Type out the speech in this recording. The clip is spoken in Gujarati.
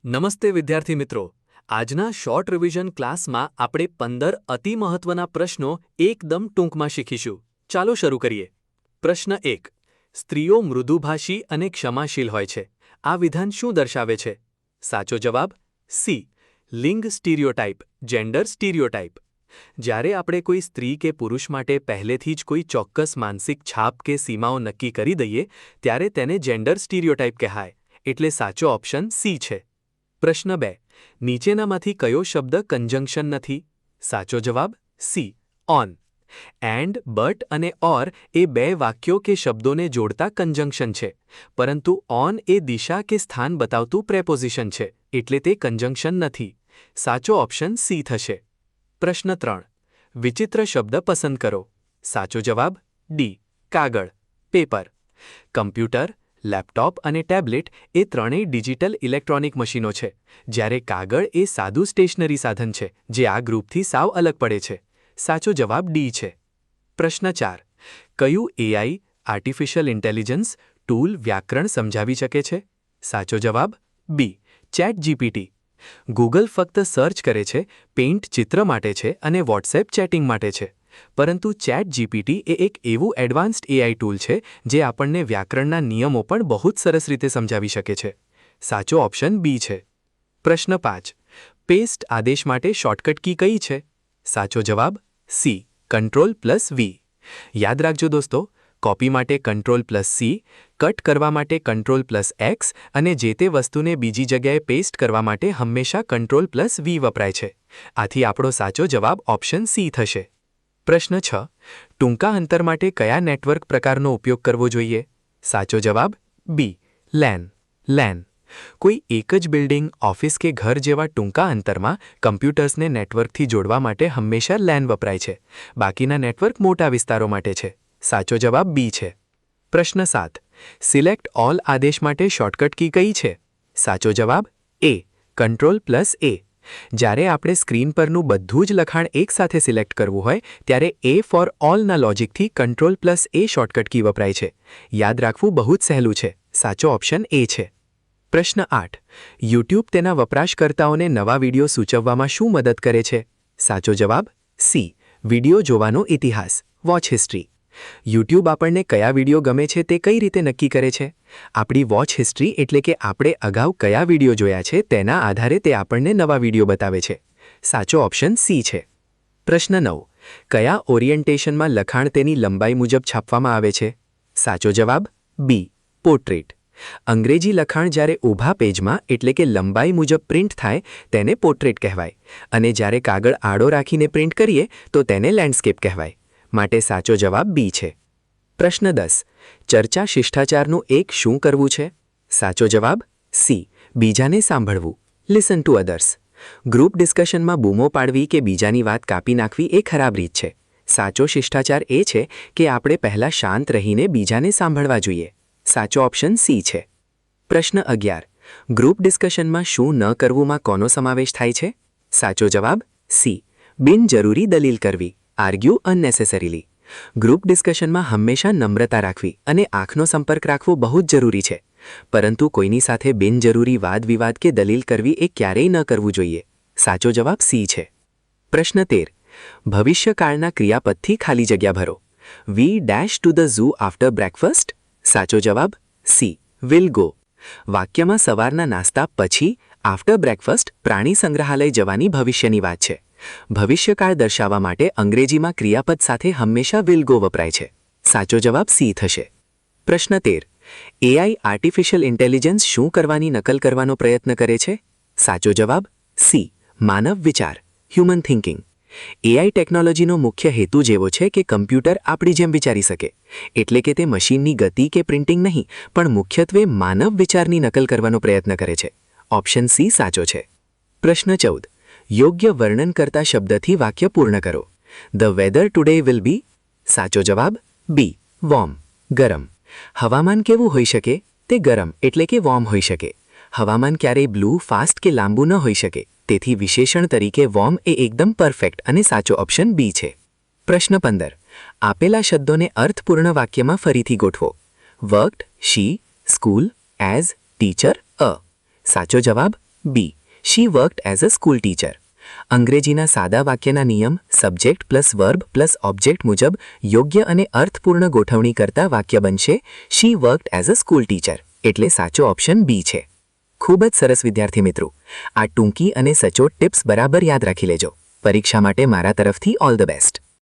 નમસ્તે વિદ્યાર્થી મિત્રો, આજના શોર્ટ રિવિઝન ક્લાસમાં આપણે 15 અતિ મહત્વના પ્રશ્નો એકદમ ટૂંકમાં શીખીશું. ચાલો શરૂ કરીએ. પ્રશ્ન 1. સ્ત્રીઓ મૃદુભાષી અને ક્ષમાશીલ હોય છે. આ વિધાન શું દર્શાવે છે? સાચો જવાબ સી. લિંગ સ્ટીરિયોટાઇપ, જેન્ડર સ્ટીરિયોટાઇપ. જ્યારે આપણે કોઈ સ્ત્રી કે પુરુષ માટે પહેલેથી જ કોઈ ચોક્કસ માનસિક છાપ કે સીમાઓ નક્કી કરી દઈએ ત્યારે તેને જેન્ડર સ્ટીરિયોટાઇપ કહેવાય. એટલે સાચો ઓપ્શન સી છે. પ્રશ્ન 2. નીચેનામાંથી કયો શબ્દ કંજંક્શન નથી? સાચો જવાબ સી. ઓન. એન્ડ, બટ અને ઓર એ બે વાક્યો કે શબ્દોને જોડતા કંજંક્શન છે, પરંતુ ઓન એ દિશા કે સ્થાન બતાવતું પ્રેપોઝિશન છે, એટલે તે કંજંક્શન નથી. સાચો ઓપ્શન સી થશે. પ્રશ્ન 3. વિચિત્ર શબ્દ પસંદ કરો. સાચો જવાબ ડી. કાગળ, પેપર. કમ્પ્યુટર, લેપટોપ અને ટેબ્લેટ એ ત્રણેય ડિજિટલ ઇલેક્ટ્રોનિક મશીનો છે, જ્યારે કાગળ એ સાદું સ્ટેશનરી સાધન છે જે આ ગ્રુપથી સાવ અલગ પડે છે. સાચો જવાબ ડી છે. પ્રશ્ન 4. કયું એઆઈ આર્ટિફિશિયલ ઇન્ટેલિજન્સ ટૂલ વ્યાકરણ સમજાવી શકે છે? સાચો જવાબ બી. ChatGPT. ગૂગલ ફક્ત સર્ચ કરે છે, પેઇન્ટ ચિત્ર માટે છે અને વોટ્સએપ ચેટિંગ માટે છે. પરંતુ ચેટ જીપીટી એ એક એવું એડવાન્સ્ડ એઆઈ ટૂલ છે જે આપણને વ્યાકરણના નિયમો પણ બહુ જ સરસ રીતે સમજાવી શકે છે. સાચો ઓપ્શન બી છે. પ્રશ્ન 5. પેસ્ટ આદેશ માટે શોર્ટકટ કી કઈ છે? સાચો જવાબ સી. Ctrl+V. યાદ રાખજો દોસ્તો, કોપી માટે Ctrl+C, કટ કરવા માટે Ctrl+X અને જે તે વસ્તુને બીજી જગ્યાએ પેસ્ટ કરવા માટે હંમેશા Ctrl+V વપરાય છે. આથી આપણો સાચો જવાબ ઓપ્શન સી થશે. પ્રશ્ન 6. ટૂંકા અંતર માટે કયા નેટવર્ક પ્રકારનો ઉપયોગ કરવો જોઈએ? સાચો જવાબ બી. લેન. લેન. કોઈ એક જ બિલ્ડિંગ, ઓફિસ કે ઘર જેવા ટૂંકા અંતરમાં કમ્પ્યુટર્સને નેટવર્કથી જોડવા માટે હંમેશા લેન વપરાય છે. બાકીના નેટવર્ક મોટા વિસ્તારો માટે છે. સાચો જવાબ બી છે. પ્રશ્ન 7. સિલેક્ટ ઓલ આદેશ માટે શોર્ટકટ કી કઈ છે? સાચો જવાબ એ. Ctrl+A. જ્યારે આપણે સ્ક્રીન પરનું બધું જ લખાણ એકસાથે સિલેક્ટ કરવું હોય ત્યારે એ ફોર ઓલના લોજિકથી Ctrl+A શોર્ટકટ કી વપરાય છે. યાદ રાખવું બહુ જ સહેલું છે. સાચો ઓપ્શન એ છે. પ્રશ્ન 8. યુટ્યુબ તેના વપરાશકર્તાઓને નવા વિડિયો સૂચવવામાં શું મદદ કરે છે? સાચો જવાબ સી. વિડિયો જોવાનો ઇતિહાસ, વોચ હિસ્ટ્રી. યુટ્યુબ આપણને કયા વિડિયો ગમે છે તે કઈ રીતે નક્કી કરે છે? આપણી વોચ હિસ્ટ્રી એટલે કે આપણે અગાઉ કયા વિડિયો જોયા છે તેના આધારે તે આપણને નવા વિડિયો બતાવે છે. સાચો ઓપ્શન સી છે. પ્રશ્ન 9. કયા ઓરિએન્ટેશનમાં લખાણ તેની લંબાઈ મુજબ છાપવામાં આવે છે? સાચો જવાબ બી. પોર્ટ્રેટ. અંગ્રેજી લખાણ જ્યારે ઊભા પેજમાં એટલે કે લંબાઈ મુજબ પ્રિન્ટ થાય તેને પોર્ટ્રેટ કહેવાય, અને જ્યારે કાગળ આડો રાખીને પ્રિન્ટ કરીએ તો તેને લેન્ડસ્કેપ કહેવાય. માટે સાચો જવાબ બી છે. પ્રશ્ન 10. ચર્ચા શિષ્ટાચારનું એક શું કરવું છે? સાચો જવાબ સી. બીજાને સાંભળવું, લિસન ટુ અધર્સ. ગ્રુપ ડિસ્કશનમાં બૂમો પાડવી કે બીજાની વાત કાપી નાખવી એ ખરાબ રીત છે. સાચો શિષ્ટાચાર એ છે કે આપણે પહેલાં શાંત રહીને બીજાને સાંભળવા જોઈએ. સાચો ઓપ્શન સી છે. પ્રશ્ન 11. ગ્રુપ ડિસ્કશનમાં શું ન કરવુંમાં કોનો સમાવેશ થાય છે? સાચો જવાબ સી. બિનજરૂરી દલીલ કરવી, આર્ગ્યુ અનનેસેસરીલી. ગ્રુપ ડિસ્કશનમાં હંમેશા નમ્રતા રાખવી અને આંખનો સંપર્ક રાખવો બહુ જ જરૂરી છે, પરંતુ કોઈની સાથે બિનજરૂરી વાદવિવાદ કે દલીલ કરવી એ ક્યારેય ન કરવું જોઈએ. સાચો જવાબ સી છે. પ્રશ્ન 13. ભવિષ્યકાળના ક્રિયાપદથી ખાલી જગ્યા ભરો. We dash to the zoo after breakfast. સાચો જવાબ સી. Will go. વાક્યમાં સવારના નાસ્તા પછી આફ્ટર બ્રેકફાસ્ટ પ્રાણી સંગ્રહાલય જવાની ભવિષ્યની વાત છે. ભવિષ્યકાળ દર્શાવવા માટે અંગ્રેજીમાં ક્રિયાપદ સાથે હંમેશા વિલ ગો વપરાય છે. સાચો જવાબ સી થશે. પ્રશ્ન 13. એઆઈ આર્ટિફિશિયલ ઇન્ટેલિજન્સ શું કરવાની નકલ કરવાનો પ્રયત્ન કરે છે? સાચો જવાબ સી. માનવ વિચાર, હ્યુમન થિંકિંગ. એઆઈ ટેકનોલોજીનો મુખ્ય હેતુ જેવો છે કે કમ્પ્યુટર આપણી જેમ વિચારી શકે, એટલે કે તે મશીનની ગતિ કે પ્રિન્ટિંગ નહીં પણ મુખ્યત્વે માનવ વિચારની નકલ કરવાનો પ્રયત્ન કરે છે. ઓપ્શન સી સાચો છે. પ્રશ્ન 14. યોગ્ય વર્ણન કરતા શબ્દથી વાક્ય પૂર્ણ કરો. The weather today will be. સાચો જવાબ બી. વોર્મ, ગરમ. હવામાન કેવું હોઈ શકે? તે ગરમ એટલે કે વોર્મ હોઈ શકે. હવામાન ક્યારેય બ્લુ, ફાસ્ટ કે લાંબુ ન હોઈ શકે, તેથી વિશેષણ તરીકે વોર્મ એ એકદમ પરફેક્ટ અને સાચો ઓપ્શન બી છે. પ્રશ્ન 15. આપેલા શબ્દોને અર્થપૂર્ણ વાક્યમાં ફરીથી ગોઠવો. Worked, she, school, as, teacher, a. સાચો જવાબ B. She worked as a school teacher. અંગ્રેજીના સાદા વાક્યના નિયમ subject plus verb plus object મુજબ યોગ્ય અને અર્થપૂર્ણ ગોઠવણી કરતા વાક્ય બનશે she worked as a school teacher. એટલે સાચો ઓપ્શન બી છે. ખૂબ જ સરસ વિદ્યાર્થી મિત્રો. આ ટૂંકી અને સચોટ ટિપ્સ બરાબર યાદ રાખી લેજો. પરીક્ષા માટે મારા તરફથી ઓલ ધ બેસ્ટ.